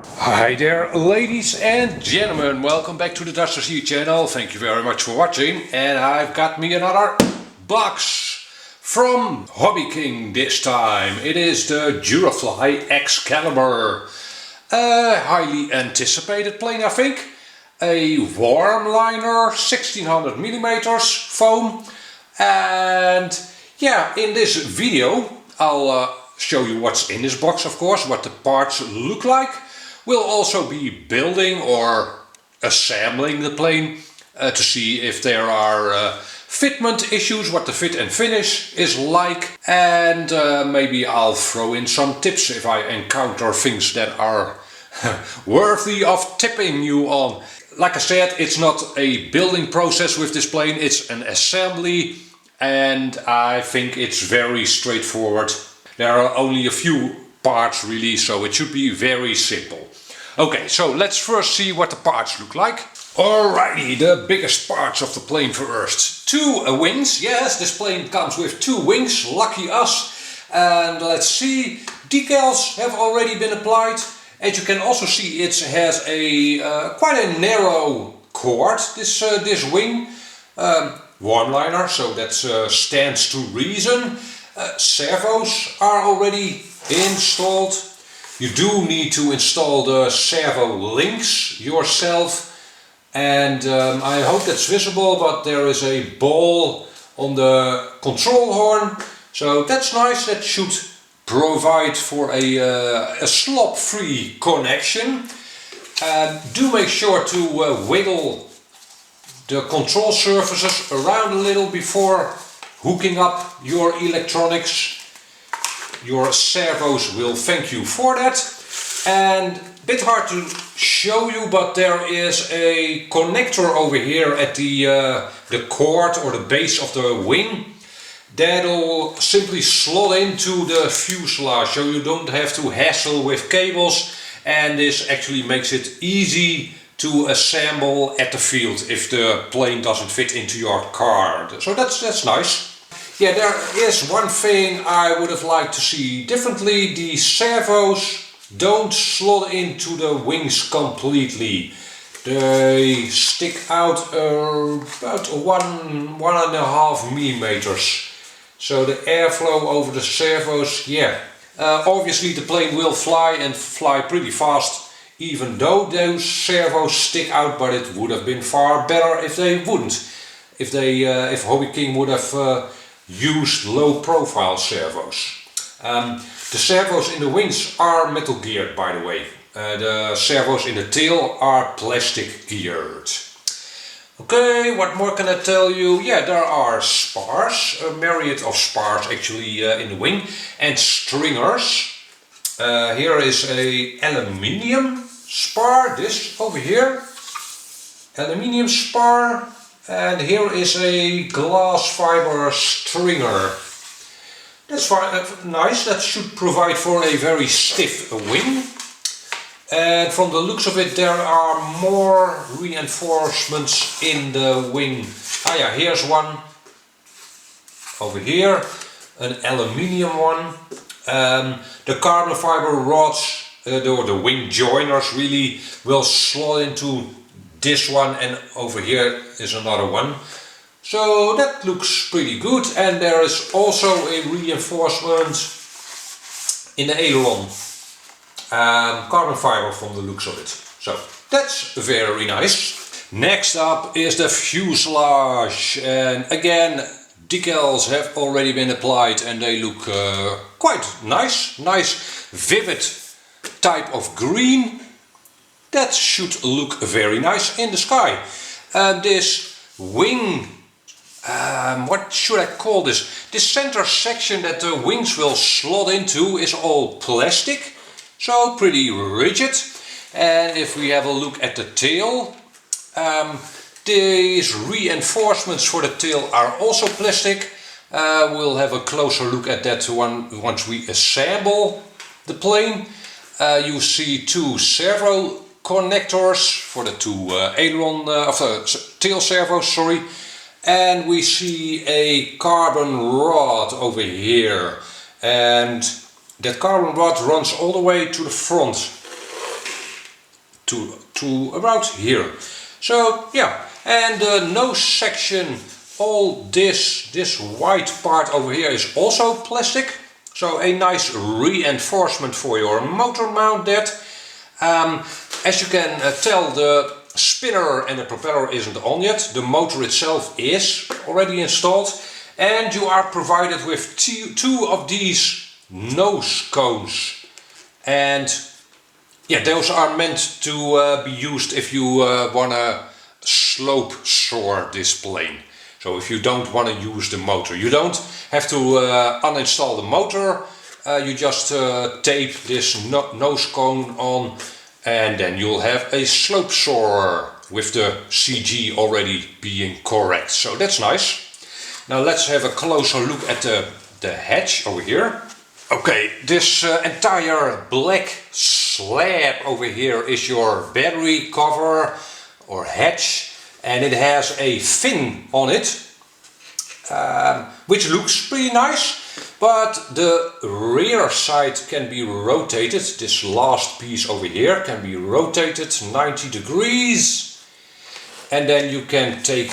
Hi there, ladies and gentlemen, welcome back to the DutchRC channel. Thank you very much for watching, and I've got me another box from HobbyKing this time. It is the Durafly Excalibur, a highly anticipated plane, I think. A Warmliner 1600mm foam, and yeah, in this video I'll show you what's in this box, of course, what the parts look like. We'll also be building or assembling the plane to see if there are fitment issues, what the fit and finish is like, and maybe I'll throw in some tips if I encounter things that are worthy of tipping you on. Like I said, it's not a building process with this plane, it's an assembly, and I think it's very straightforward. There are only a few parts really, so it should be very simple. Okay, so let's first see what the parts look like. Alrighty, the biggest parts of the plane first. Two wings, yes, this plane comes with two wings, lucky us. And let's see, decals have already been applied. As you can also see, it has a quite a narrow chord, this wing. Warmliner, so that stands to reason. Servos are already installed. You do need to install the servo links yourself, and I hope that's visible, but there is a ball on the control horn, so that's nice. That should provide for a slop-free connection. Do make sure to wiggle the control surfaces around a little before hooking up your electronics. Your servos will thank you for that. And a bit hard to show you, but there is a connector over here at the cord or the base of the wing that'll simply slot into the fuselage, so you don't have to hassle with cables, and this actually makes it easy to assemble at the field if the plane doesn't fit into your car. So that's nice. Yeah, there is one thing I would have liked to see differently. The servos don't slot into the wings completely. They stick out about 1.5 millimeters. So the airflow over the servos, yeah. Obviously the plane will fly and fly pretty fast, even though those servos stick out, but it would have been far better if they wouldn't. If HobbyKing would have used low profile servos. The servos in the wings are metal geared, by the way. The servos in the tail are plastic geared. Okay, what more can I tell you? Yeah, there are spars, a myriad of spars actually in the wing, and stringers. Here is a aluminium spar, this over here. Aluminium spar. And here is a glass fiber stringer. That's nice, that should provide for a very stiff wing. And from the looks of it, there are more reinforcements in the wing. Ah yeah, here's one over here, an aluminium one. The carbon fiber rods, or the wing joiners really, will slot into this one, and over here is another one. So that looks pretty good, and there is also a reinforcement in the aileron, carbon fiber from the looks of it. So that's very nice. Next up is the fuselage, and again decals have already been applied and they look quite nice. Nice vivid type of green. That should look very nice in the sky. This wing, what should I call this? This center section that the wings will slot into is all plastic, so pretty rigid. And if we have a look at the tail, these reinforcements for the tail are also plastic. We'll have a closer look at that once we assemble the plane. You see two servo connectors for the two tail servos, sorry, and we see a carbon rod over here, and that carbon rod runs all the way to the front. to about here. So yeah, and the nose section, all this white part over here is also plastic. So a nice reinforcement for your motor mount that. As you can tell, the spinner and the propeller isn't on yet. The motor itself is already installed, and you are provided with two of these nose cones. And yeah, those are meant to be used if you want to slope soar this plane. So if you don't want to use the motor, you don't have to uninstall the motor. You just tape this nose cone on, and then you'll have a slope soarer with the CG already being correct. So that's nice. Now let's have a closer look at the hatch over here. Okay, this entire black slab over here is your battery cover or hatch, and it has a fin on it, which looks pretty nice, but the rear side can be rotated. This last piece over here can be rotated 90 degrees, and then you can take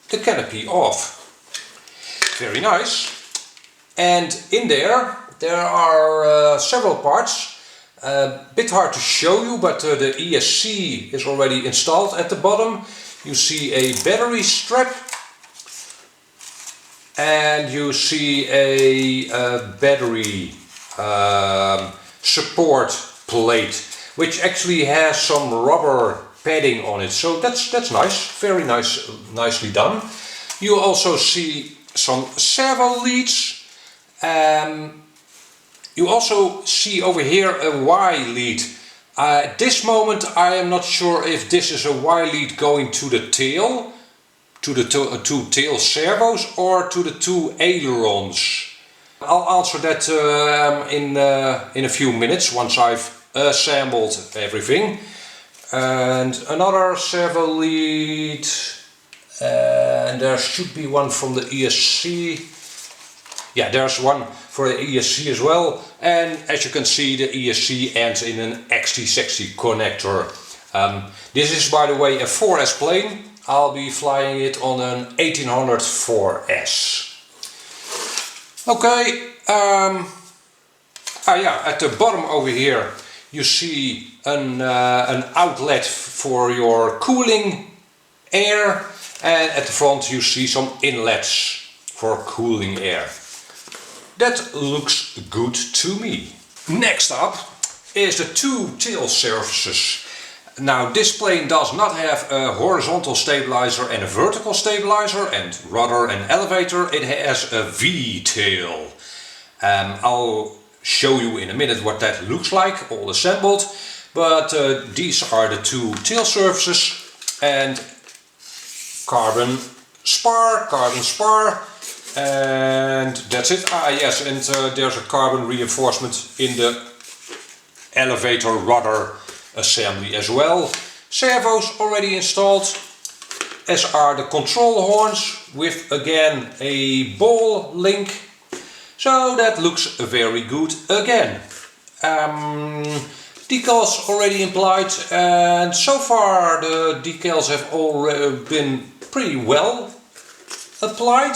the canopy off. Very nice. And in there are several parts. Bit hard to show you, but the ESC is already installed at the bottom. You see a battery strap, and you see a battery support plate, which actually has some rubber padding on it. So that's nice, very nicely done. You also see some servo leads. You also see over here a Y lead. At this moment I am not sure if this is a Y lead going to the tail, to the two tail servos, or to the two ailerons. I'll answer that in a few minutes once I've assembled everything. And another servo lead, and there should be one from the ESC. Yeah, there's one for the ESC as well, and as you can see, the ESC ends in an XT60 connector. This is, by the way, a 4S plane. I'll be flying it on an 1800 4S. Okay, at the bottom over here you see an outlet for your cooling air, and at the front you see some inlets for cooling air. That looks good to me. Next up is the two tail surfaces. Now this plane does not have a horizontal stabilizer and a vertical stabilizer and rudder and elevator. It has a V-tail. I'll show you in a minute what that looks like all assembled. But these are the two tail surfaces, and carbon spar, and that's it. Yes, and there's a carbon reinforcement in the elevator rudder assembly as well. Servos already installed, as are the control horns with again a ball link. So that looks very good again. Decals already applied, and so far the decals have already been pretty well applied.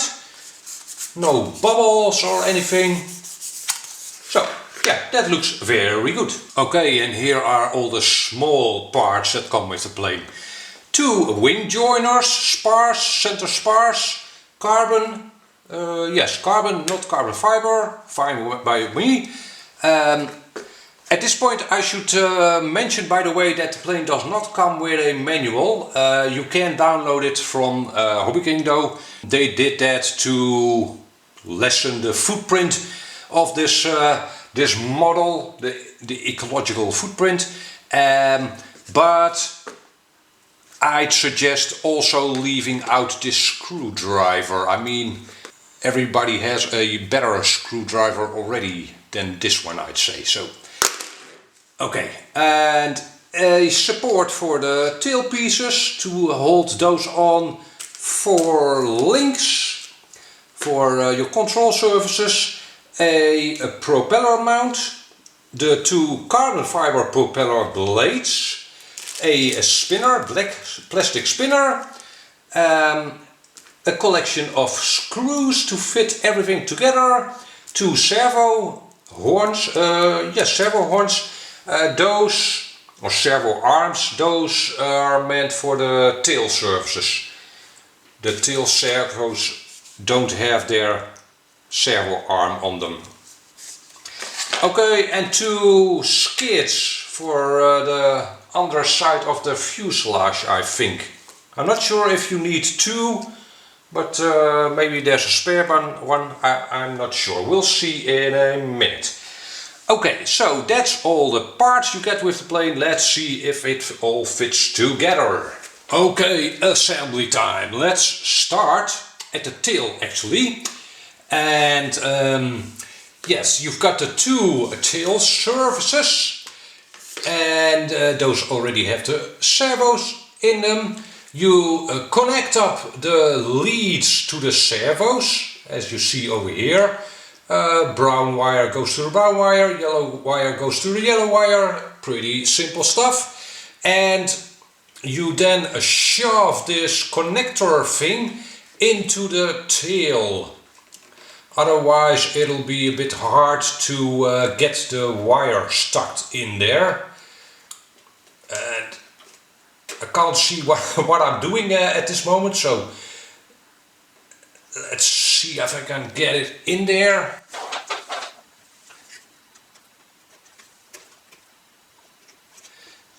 No bubbles or anything. So yeah, that looks very good. Okay, and here are all the small parts that come with the plane. Two wing joiners, spars, center spars, carbon, yes, carbon, not carbon fiber, fine by me. At this point I should mention, by the way, that the plane does not come with a manual. You can download it from HobbyKing though. They did that to lessen the footprint of this this model, the ecological footprint. But I'd suggest also leaving out this screwdriver. I mean, everybody has a better screwdriver already than this one, I'd say. So, okay, and a support for the tail pieces to hold those on, 4 links for your control surfaces, a propeller mount, the 2 carbon fiber propeller blades, a spinner, black plastic spinner, a collection of screws to fit everything together, 2 servo horns, servo horns, those, or servo arms, those are meant for the tail surfaces. The tail servos don't have their servo arm on them. Okay, and 2 skids for the underside of the fuselage, I think. I'm not sure if you need 2, but maybe there's a spare one. I'm not sure. We'll see in a minute. Okay, so that's all the parts you get with the plane. Let's see if it all fits together. Okay, assembly time. Let's start at the tail actually. And yes, you've got the 2 tail surfaces, and those already have the servos in them. You connect up the leads to the servos, as you see over here. Brown wire goes to the brown wire, yellow wire goes to the yellow wire. Pretty simple stuff. And you then shove this connector thing into the tail. Otherwise it'll be a bit hard to get the wire stuck in there. And I can't see what I'm doing at this moment, so let's see if I can get it in there.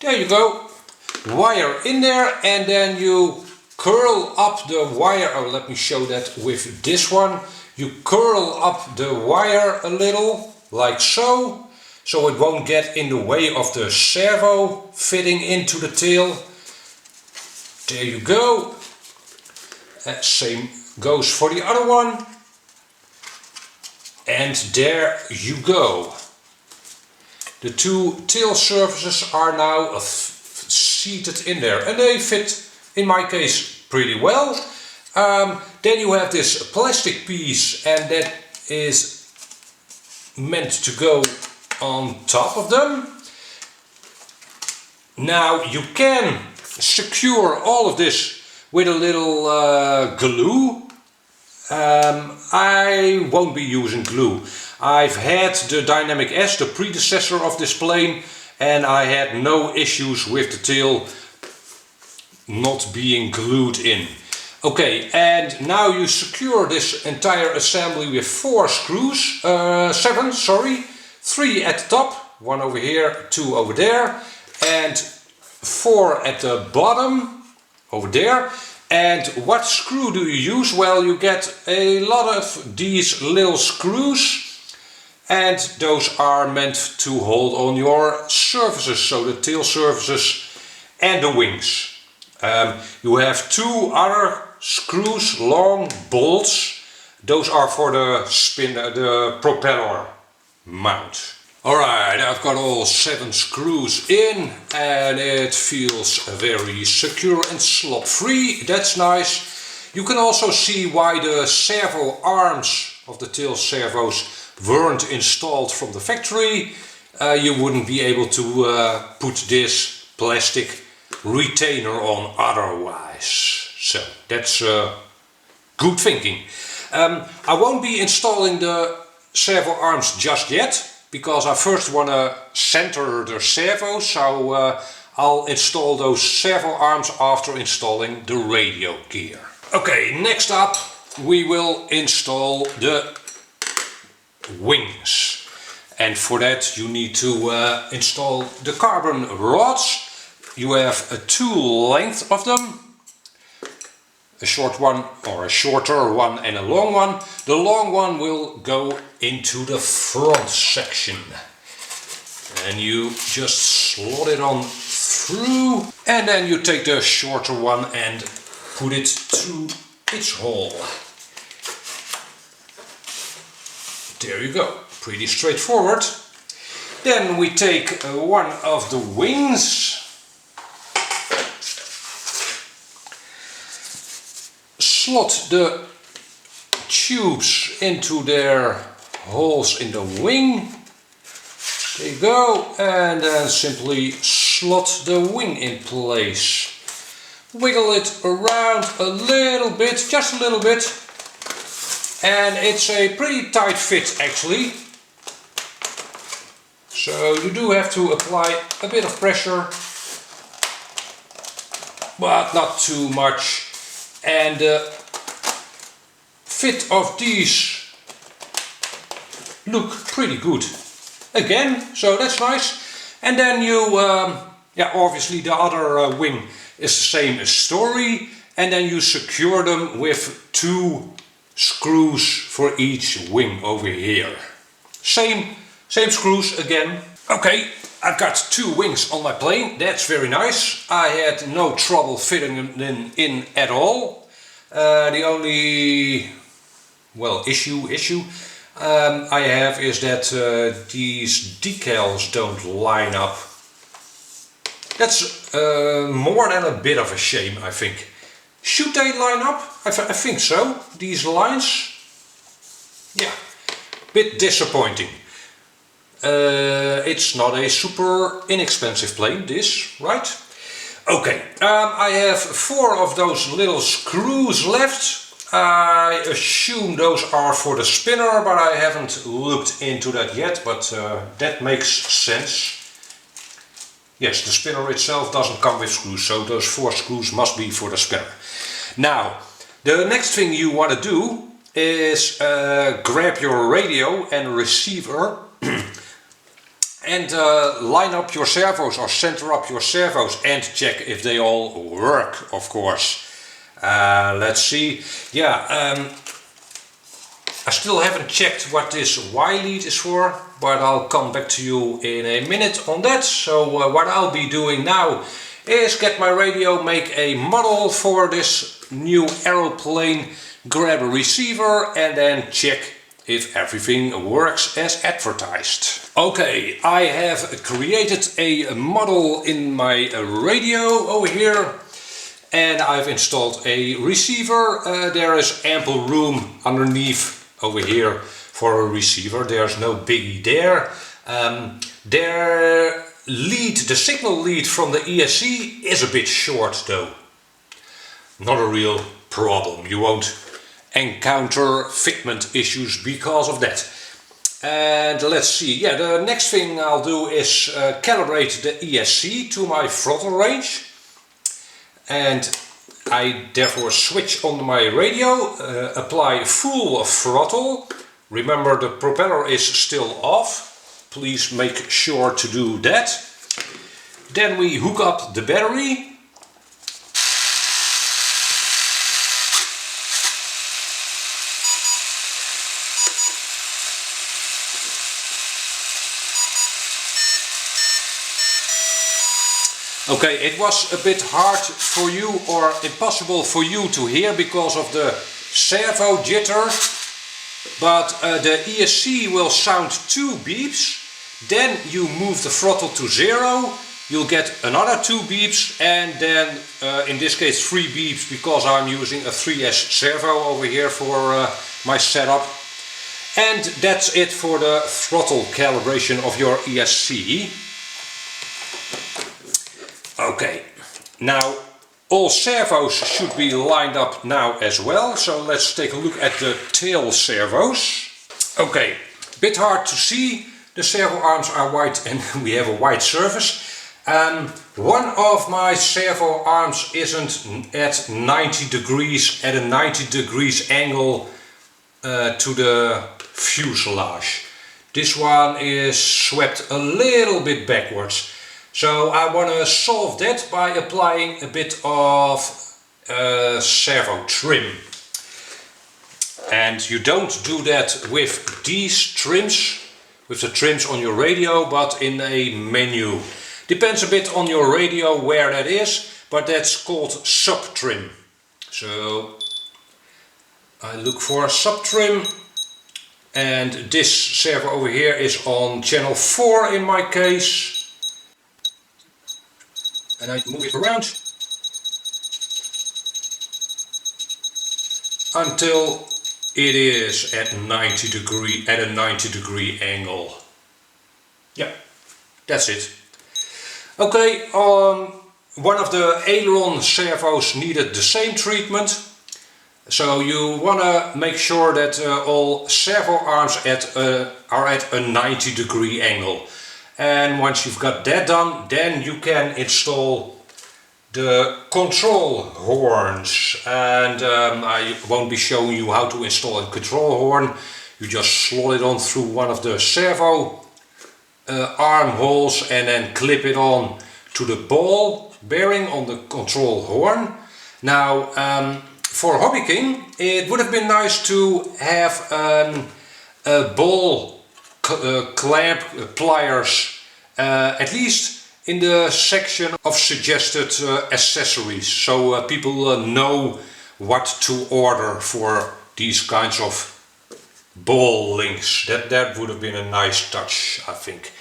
There you go. Wire in there, and then you curl up the wire. Oh, let me show that with this one. You curl up the wire a little, like so it won't get in the way of the servo fitting into the tail. There you go. Same goes for the other one. And there you go. The 2 tail surfaces are now seated in there, and they fit, in my case, pretty well. Then you have this plastic piece, and that is meant to go on top of them. Now you can secure all of this with a little glue. I won't be using glue. I've had the Dynamic S, the predecessor of this plane, and I had no issues with the tail not being glued in. Okay, and now you secure this entire assembly with 4 screws, 7, sorry, 3 at the top, 1 over here, 2 over there, and 4 at the bottom, over there. And what screw do you use? Well, you get a lot of these little screws, and those are meant to hold on your surfaces, so the tail surfaces and the wings. You have 2 other screws, long bolts. Those are for the the propeller mount. Alright, I've got all 7 screws in, and it feels very secure and slop free. That's nice. You can also see why the servo arms of the tail servos weren't installed from the factory. You wouldn't be able to put this plastic retainer on otherwise. So that's good thinking. I won't be installing the servo arms just yet, because I first want to center the servo, so I'll install those servo arms after installing the radio gear. Okay, next up we will install the wings, and for that you need to install the carbon rods. You have 2 lengths of them, a short one, or a shorter one, and a long one. The long one will go into the front section, and you just slot it on through, and then you take the shorter one and put it through its hole. There you go, pretty straightforward. Then we take one of the wings, slot the tubes into their holes in the wing. There you go, and then simply slot the wing in place. Wiggle it around a little bit, just a little bit, and it's a pretty tight fit actually. So you do have to apply a bit of pressure, but not too much. And the fit of these look pretty good again, so that's nice. And then you, yeah, obviously the other wing is the same story, and then you secure them with 2 screws for each wing over here. Same screws again. Okay, I've got 2 wings on my plane, that's very nice. I had no trouble fitting them in at all. The only, well, issue I have is that these decals don't line up. That's more than a bit of a shame, I think. Should they line up? I think so. These lines, yeah, bit disappointing. It's not a super inexpensive plane, this, right? Okay, I have 4 of those little screws left. I assume those are for the spinner, but I haven't looked into that yet, but that makes sense. Yes, the spinner itself doesn't come with screws, so those 4 screws must be for the spinner. Now, the next thing you want to do is grab your radio and receiver and line up your servos or center up your servos and check if they all work, of course. Let's see. Yeah, I still haven't checked what this Y lead is for, but I'll come back to you in a minute on that. So what I'll be doing now is get my radio, make a model for this new aeroplane, grab a receiver and then check if everything works as advertised. Okay, I have created a model in my radio over here. And I've installed a receiver. There is ample room underneath over here for a receiver. There's no biggie there. The signal lead from the ESC is a bit short though. Not a real problem. You won't encounter fitment issues because of that. And let's see, yeah, the next thing I'll do is calibrate the ESC to my throttle range. And I therefore switch on my radio, apply full throttle. Remember, the propeller is still off. Please make sure to do that. Then we hook up the battery. Okay, it was a bit hard for you or impossible for you to hear because of the servo jitter, but the ESC will sound 2 beeps, then you move the throttle to 0, you'll get another 2 beeps, and then in this case 3 beeps because I'm using a 3S servo over here for my setup. And that's it for the throttle calibration of your ESC. Okay, now all servos should be lined up now as well, so let's take a look at the tail servos. Okay, bit hard to see, the servo arms are white and we have a white surface. One of my servo arms isn't at 90 degrees, at a 90 degrees angle to the fuselage. This one is swept a little bit backwards. So I want to solve that by applying a bit of servo trim. And you don't do that with these trims, with the trims on your radio, but in a menu. Depends a bit on your radio where that is, but that's called sub trim. So I look for sub trim, and this servo over here is on channel 4 in my case. And I move it around until it is at a 90 degree angle. Yeah, that's it. Okay, one of the aileron servos needed the same treatment. So you want to make sure that all servo arms are at a 90-degree angle. And once you've got that done, then you can install the control horns. And I won't be showing you how to install a control horn. You just slot it on through one of the servo arm holes and then clip it on to the ball bearing on the control horn. Now, for HobbyKing, it would have been nice to have a ball clamp pliers, at least in the section of suggested accessories, so people know what to order for these kinds of ball links. That would have been a nice touch, I think.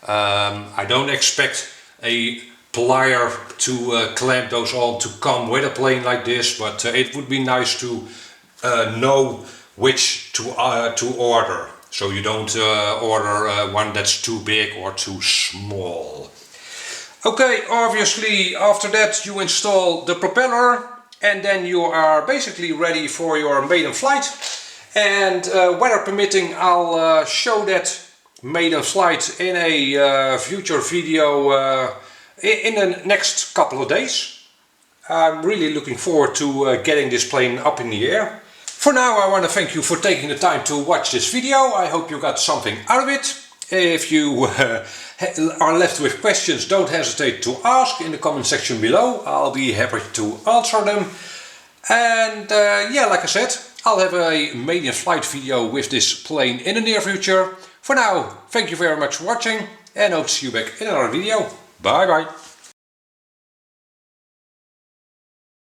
I don't expect a plier to clamp those on to come with a plane like this, but it would be nice to know which to order, so you don't order one that's too big or too small. Okay, obviously after that you install the propeller and then you are basically ready for your maiden flight. And weather permitting, I'll show that maiden flight in a future video in the next couple of days. I'm really looking forward to getting this plane up in the air. For now, I want to thank you for taking the time to watch this video. I hope you got something out of it. If you are left with questions, don't hesitate to ask in the comment section below. I'll be happy to answer them. And yeah, like I said, I'll have a maiden flight video with this plane in the near future. For now, thank you very much for watching and hope to see you back in another video. Bye bye.